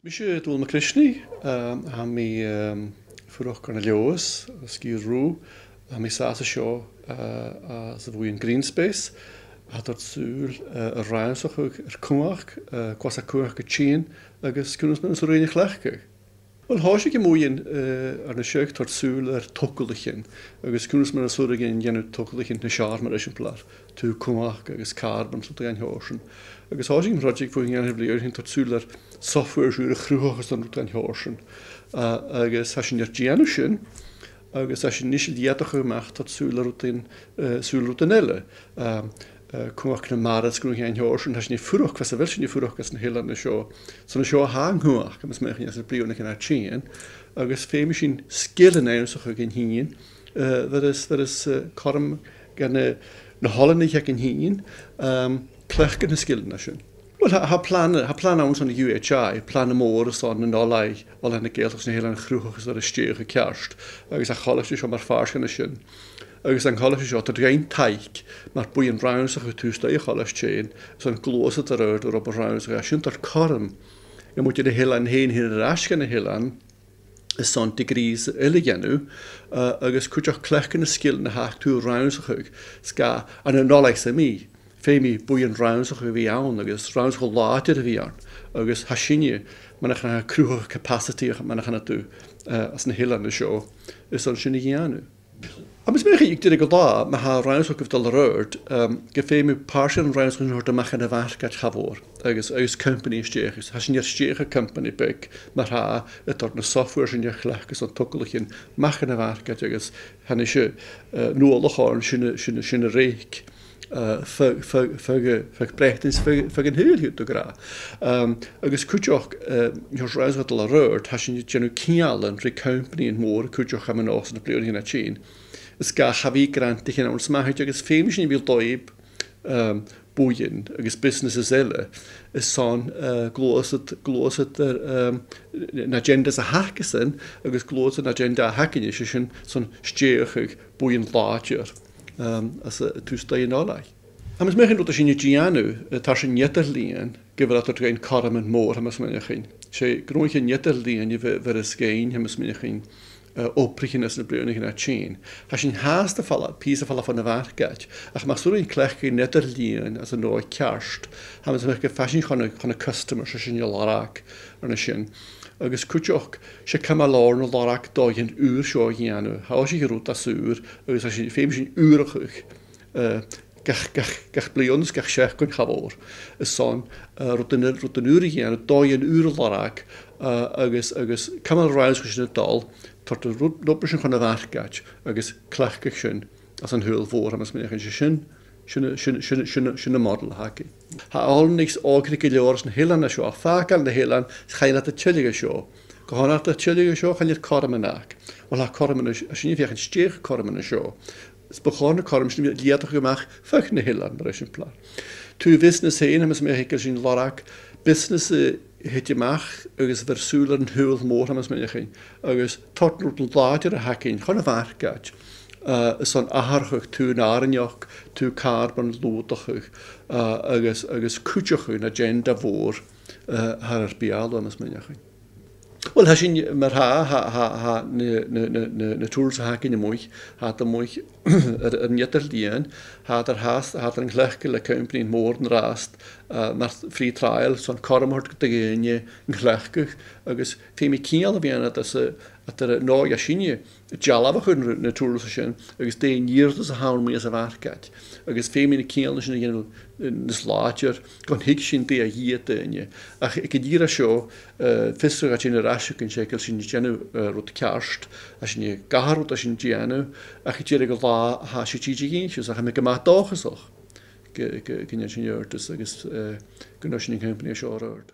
Misje doel MacRitchie, ha mi fwrwch gan y lios, ysgu rŵ, ha mi sas y sio as y fwy yn Greenspace, a dod sŵl y rhaen soch yr cwmach, gwas a cwmach y chyn, agos cwnnws mewn sŵr ein i'ch lechgach. Wel, hos ik mwy ar y siog tord sŵl yr togellichen, agos cwnnws mewn sŵr ag ein genw togellichen na siar mar eisiau plar, tu cwmach agos carbon sŵl gan hosion. Agos hos ik project fwy yn hyflio hyn tord sŵl yr software sŵr y chrwch agos dan gan hosion. Agos hasin i'r gianw sy'n, agos hasin nisil diadach ymach tord sŵl yr elle. Cwmach na maras gwnnw hi'n hosion, hasin i ffwrwch, fas a fel sy'n i ffwrwch gas na hylan na sio. So na sio hang hwach, gymys meich ni'n blio na gyda'r chyn, agos ffeim sy'n sgil yn ewn soch ag yn hyn, that is corm gan na holan eich ag yn hyn, clech gan y sgil na sy'n. Wel, ha plan awn son y UHI, plan y môr y son yn olau, ol yn y gael os na hylan chrwch os ar y stiech y ciarst, agos a cholas sio mar ffars gan y sy'n. Agus an cholas sio, tad gain taik, mar bwy yn rhaws ach y tŵsta i cholas chain, son glosad ar yw'r o'r o'r rhaws ach sy'n tar corm. Yn mwyd i'r hylan hyn hyn yr asg yn y hylan, y son degrees yly genw, agus cwtioch clech yn y sgil na hach tŵ'r rhaws ach ag, sga, an y nolais am i, fe mi bwy yn rhaws ach fi iawn, agus rhaws ach o ladir fi iawn, agus hasinia, mae'n eich na crwch capacity ach mae'n eich na dŵ, as na hylan y sio, y son sy'n i gianw. A mis mech ik dyrig o da, mae ha rhaws o gyfdol yr yrd, gyffe mi parsian rhaws o'n hwrt amach yn y fargad chafwr, agos company ysdiech, hasyn i'r ysdiech y company big, mae ha y dod na software sy'n i'r chlech, gys o'n togolach yn mach yn y fargad, agos han eisiau nôl o'ch horn sy'n y reik, ffag brechtins, ffag yn hyl hwt o gra. Agos cwtioch, yw'r rhaws o gyfdol yr yrd, hasyn i'r genw cial yn rhaid company yn môr, cwtioch am y nos yn y bliwr hyn a chyn. Ys ga chafi grant i'ch yn awn smahyd agos ffeim sy'n bil doib bwyn agos businesses ele ys son glosad yn agendas a hacasyn agos glosad yn agenda a hacyn eisiau sy'n son stieach ag bwyn lager as y tŵstau yn olau. Am ys mech yn rwyd sy'n i gianw, tar sy'n nieter lian, gyfer at o'r gain coram yn môr am ys mynd chi'n. Se grwyn chi'n nieter lian i fyr ysgein am ys mynd chi'n oprichen as na blwyddyn yn y chyn. Hasyn haast a falla, pys a falla fan y fargad. Ach mae sŵr yn clech gyda neder lian as yn oed ciarst. Ham ys mech fasyn chon y customer sy'n i lorag yn y sy'n. Agus cwtioch sy'n cymal lor yn y lorag doi yn ŵr sio hianw. Haos i rwt a sŵr, agus hasyn ffeim sy'n ŵrach ych. Gach blions, gach siach gwn chafwr. Ys son, rwt yn ŵr i hianw, doi yn ŵr lorag, agus cymal rhaid sy'n y dol, tort y rwbr sy'n chwn y fargad, agos clech gach sy'n, as yn hwyl fôr am ysmynach sy'n y model hagi. Ha olnigs ogrig i lior sy'n hylan a sio, a ffagal na hylan, chael at y tylig a sio. Gohon at y tylig a sio, chael i'r corm yn ag. Wel ha corm yn a sy'n i fiach yn stiech corm yn a sio. Sbwchon y corm sy'n liadach ymach, ffach na hylan, mar eisiau plar. Twy busnes hyn, am ysmynach hygel sy'n lorag, busnes hyd ymach, agos fyr sŵl yn hwyl môr am ysmynach hyn, agos tort nwrt yn ladir a hacyn, chon y fargad, son aharchwch, tŵ narinioch, tŵ carbon lwdachwch, agos cwtioch yn agenda fôr har ar bial am ysmynach hyn. Wel, hasyn mae'r na tools a hacyn y mwych, had y mwych yr nieter lian, had yr yn chlechgol y company yn môr yn rast, mae'r free trial, son cormhort gyda gynnu yn chlechgol, agos ffeim i cial y fian at yr no iasyni, jalaf o'ch yn y tools asyn, agos de'n yrdd as a hawn mwy as a fargad, agos ffeim i'n cial asyn yn slager, gan hig sy'n de a hyd dynnu. Ach, gyda'r asio, ffysrwch at yn yr asio yn siegel sy'n genw rwyd carst, a sy'n gaharwyd a sy'n genw, ach i dyrig o dda ha sy'n tîdig un, sy'n ach am y gymaint doch ysach. Gyda'r sy'n ywrdys, agos gyda'r sy'n company asio o'r ywrd.